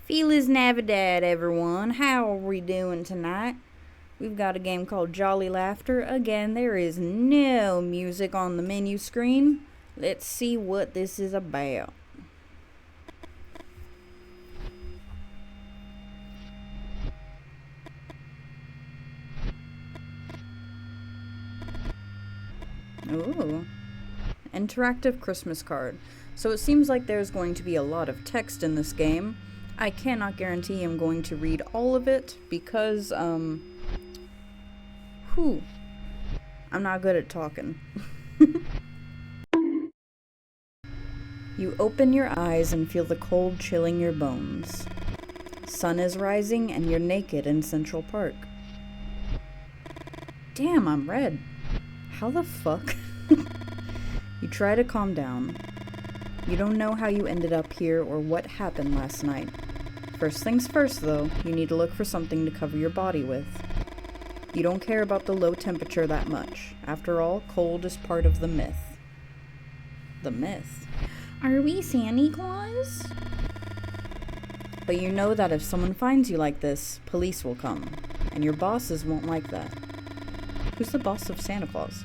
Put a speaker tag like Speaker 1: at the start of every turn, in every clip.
Speaker 1: Feliz Navidad, everyone. How are we doing tonight? We've got a game called Jolly Laughter. Again, there is no music on the menu screen. Let's see what this is about. Ooh. Interactive Christmas card. So it seems like there's going to be a lot of text in this game. I cannot guarantee I'm going to read all of it because, I'm not good at talking. You open your eyes and feel the cold chilling your bones. Sun is rising and you're naked in Central Park. Damn, I'm red. How the fuck? You try to calm down. You don't know how you ended up here or what happened last night. First things first, though, you need to look for something to cover your body with. You don't care about the low temperature that much. After all, cold is part of the myth. The myth? Are we Santa Claus? But you know that if someone finds you like this, police will come. And your bosses won't like that. Who's the boss of Santa Claus?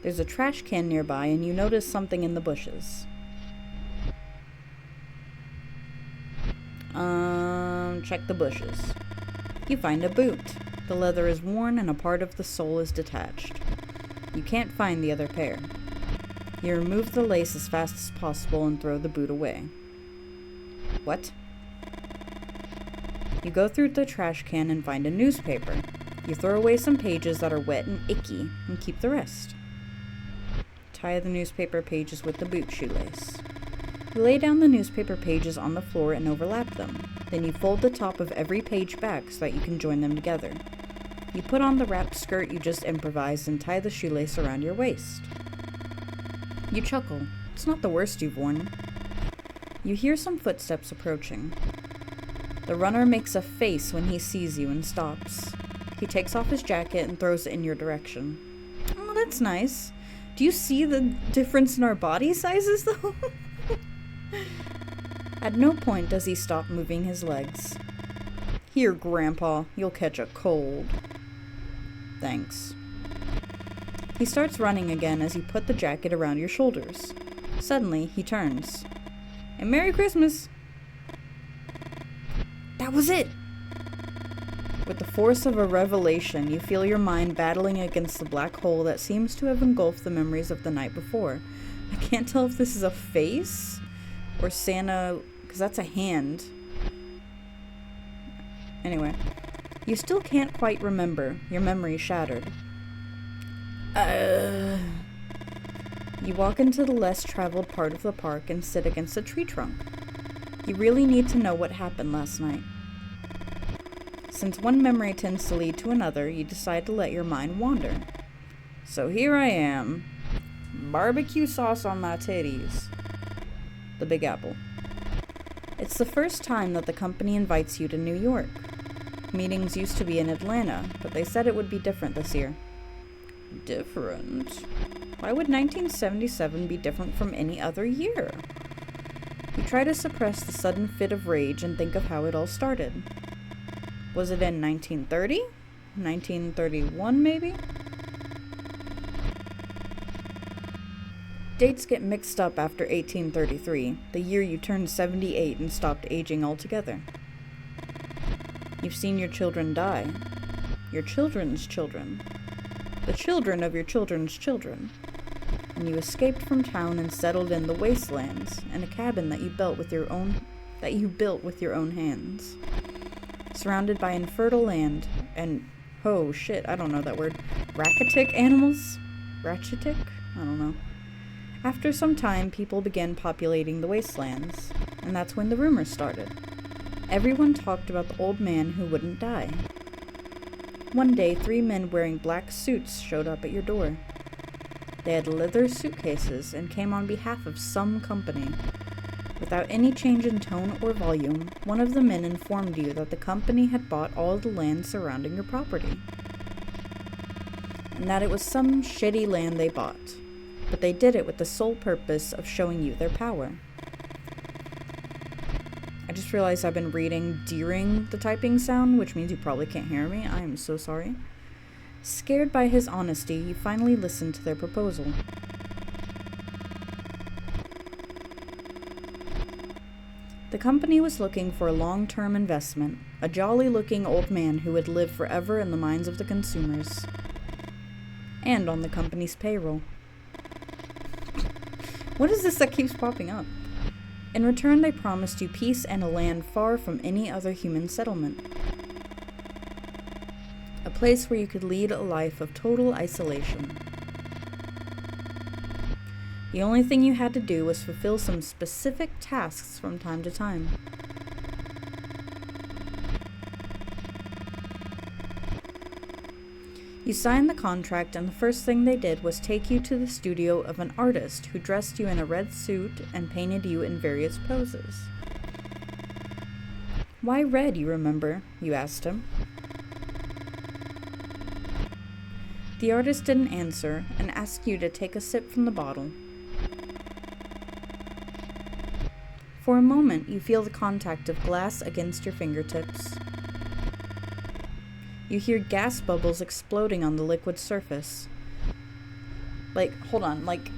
Speaker 1: There's a trash can nearby and you notice something in the bushes. Check the bushes. You find a boot. The leather is worn and a part of the sole is detached. You can't find the other pair. You remove the lace as fast as possible and throw the boot away. What? You go through the trash can and find a newspaper. You throw away some pages that are wet and icky and keep the rest. Tie the newspaper pages with the boot shoelace. You lay down the newspaper pages on the floor and overlap them. Then you fold the top of every page back so that you can join them together. You put on the wrapped skirt you just improvised and tie the shoelace around your waist. You chuckle. It's not the worst you've worn. You hear some footsteps approaching. The runner makes a face when he sees you and stops. He takes off his jacket and throws it in your direction. Oh, that's nice. Do you see the difference in our body sizes, though? At no point does he stop moving his legs. Here, Grandpa, you'll catch a cold. Thanks. He starts running again as you put the jacket around your shoulders. Suddenly, he turns. And Merry Christmas! That was it! With the force of a revelation, you feel your mind battling against the black hole that seems to have engulfed the memories of the night before. I can't tell if this is a face or Santa, because that's a hand. Anyway, you still can't quite remember. Your memory shattered. You walk into the less traveled part of the park and sit against a tree trunk. You really need to know what happened last night. Since one memory tends to lead to another, you decide to let your mind wander. So here I am. Barbecue sauce on my titties. The Big Apple. It's the first time that the company invites you to New York. Meetings used to be in Atlanta, but they said it would be different this year. Different? Why would 1977 be different from any other year? You try to suppress the sudden fit of rage and think of how it all started. Was it in 1930? 1931, maybe? Dates get mixed up after 1833, the year you turned 78 and stopped aging altogether. You've seen your children die. Your children's children. The children of your children's children. And you escaped from town and settled in the wastelands, in a cabin that you built with your own hands. Surrounded by infertile land and, oh shit, I don't know that word, rachitic animals? Rachitic? I don't know. After some time, people began populating the wastelands, and that's when the rumors started. Everyone talked about the old man who wouldn't die. One day, 3 men wearing black suits showed up at your door. They had leather suitcases and came on behalf of some company. Without any change in tone or volume, one of the men informed you that the company had bought all the land surrounding your property. And that it was some shitty land they bought. But they did it with the sole purpose of showing you their power. I just realized I've been reading during the typing sound, which means you probably can't hear me. I am so sorry. Scared by his honesty, you finally listened to their proposal. The company was looking for a long-term investment, a jolly-looking old man who would live forever in the minds of the consumers. And on the company's payroll. What is this that keeps popping up? In return, they promised you peace and a land far from any other human settlement. A place where you could lead a life of total isolation. The only thing you had to do was fulfill some specific tasks from time to time. You signed the contract, and the first thing they did was take you to the studio of an artist who dressed you in a red suit and painted you in various poses. "Why red, you remember?" you asked him. The artist didn't answer and asked you to take a sip from the bottle. For a moment, you feel the contact of glass against your fingertips. You hear gas bubbles exploding on the liquid surface. Hold on, like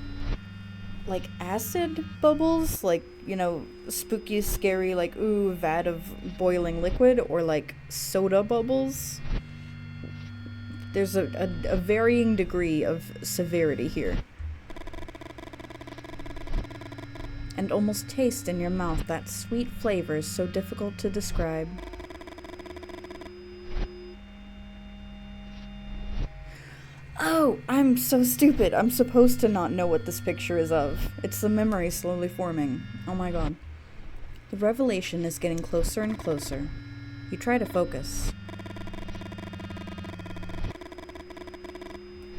Speaker 1: acid bubbles? Spooky, scary, ooh, vat of boiling liquid? Or soda bubbles? There's a varying degree of severity here. And almost taste in your mouth that sweet flavor so difficult to describe. Oh, I'm so stupid. I'm supposed to not know what this picture is of. It's the memory slowly forming. Oh my god. The revelation is getting closer and closer. You try to focus.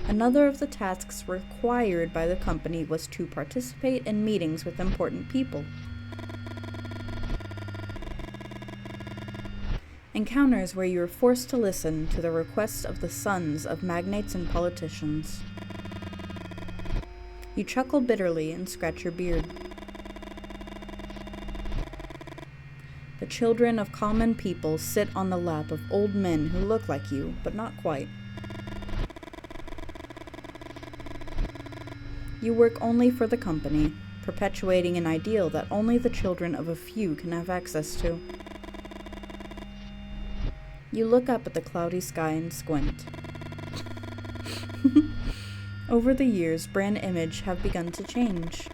Speaker 1: Another of the tasks required by the company was to participate in meetings with important people. Encounters where you were forced to listen to the requests of the sons of magnates and politicians. You chuckle bitterly and scratch your beard. The children of common people sit on the lap of old men who look like you, but not quite. You work only for the company, perpetuating an ideal that only the children of a few can have access to. You look up at the cloudy sky and squint. Over the years, brand image have begun to change.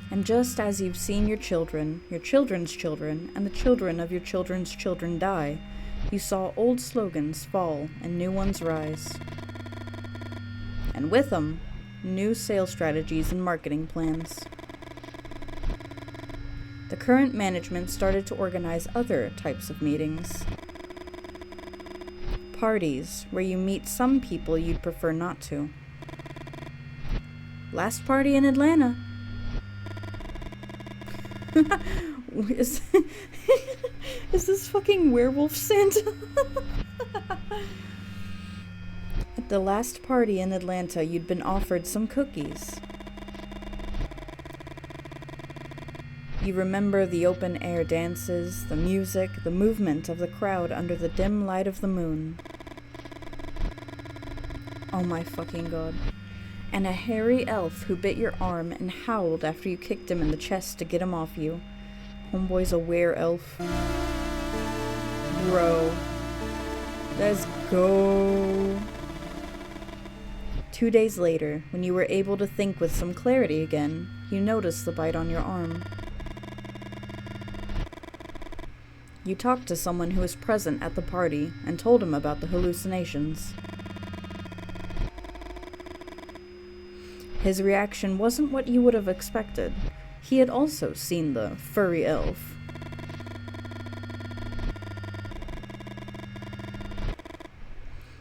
Speaker 1: And just as you've seen your children, your children's children, and the children of your children's children die, you saw old slogans fall and new ones rise. And with them, new sales strategies and marketing plans. The current management started to organize other types of meetings. Parties, where you meet some people you'd prefer not to. Last party in Atlanta. Is this fucking werewolf Santa? At the last party in Atlanta, you'd been offered some cookies. You remember the open-air dances, the music, the movement of the crowd under the dim light of the moon. Oh my fucking god. And a hairy elf who bit your arm and howled after you kicked him in the chest to get him off you. Homeboy's a were-elf. Bro. Let's go. 2 days later, when you were able to think with some clarity again, you noticed the bite on your arm. You talked to someone who was present at the party and told him about the hallucinations. His reaction wasn't what you would have expected. He had also seen the furry elf.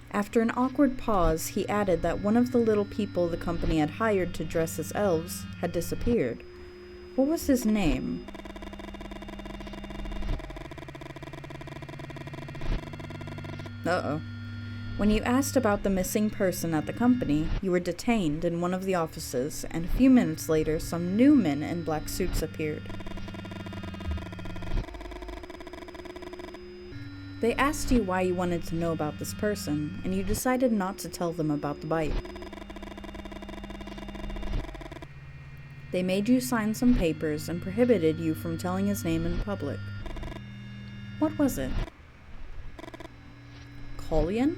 Speaker 1: After an awkward pause, he added that one of the little people the company had hired to dress as elves had disappeared. What was his name? Uh-oh. When you asked about the missing person at the company, you were detained in one of the offices, and a few minutes later, some new men in black suits appeared. They asked you why you wanted to know about this person, and you decided not to tell them about the bite. They made you sign some papers and prohibited you from telling his name in public. What was it? Collian?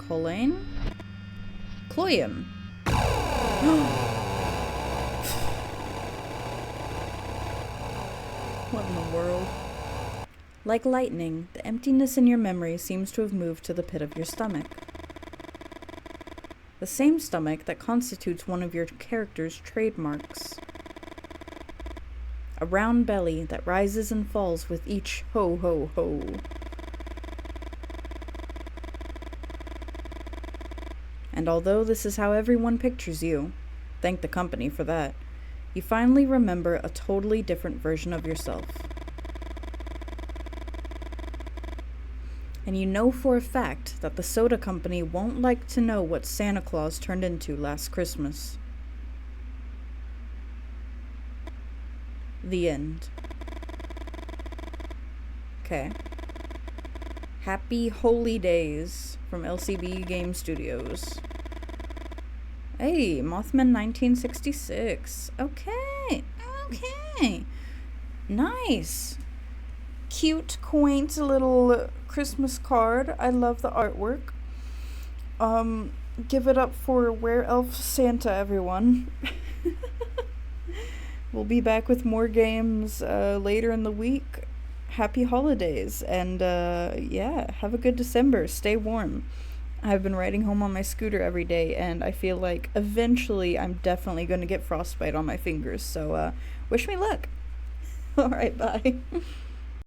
Speaker 1: Colleen? Cloyam. What in the world? Like lightning, the emptiness in your memory seems to have moved to the pit of your stomach. The same stomach that constitutes one of your character's trademarks. A round belly that rises and falls with each ho ho ho. And although this is how everyone pictures you, thank the company for that, you finally remember a totally different version of yourself. And you know for a fact that the soda company won't like to know what Santa Claus turned into last Christmas. The end. Okay. Happy Holy Days from LCB Game Studios. Hey, Mothman 1966. Okay. Nice. Cute, quaint little Christmas card. I love the artwork. Give it up for Where Elf Santa, everyone. We'll be back with more games later in the week. Happy holidays, and yeah, have a good December. Stay warm. I've been riding home on my scooter every day, and I feel like eventually I'm definitely going to get frostbite on my fingers, so wish me luck. Alright, bye.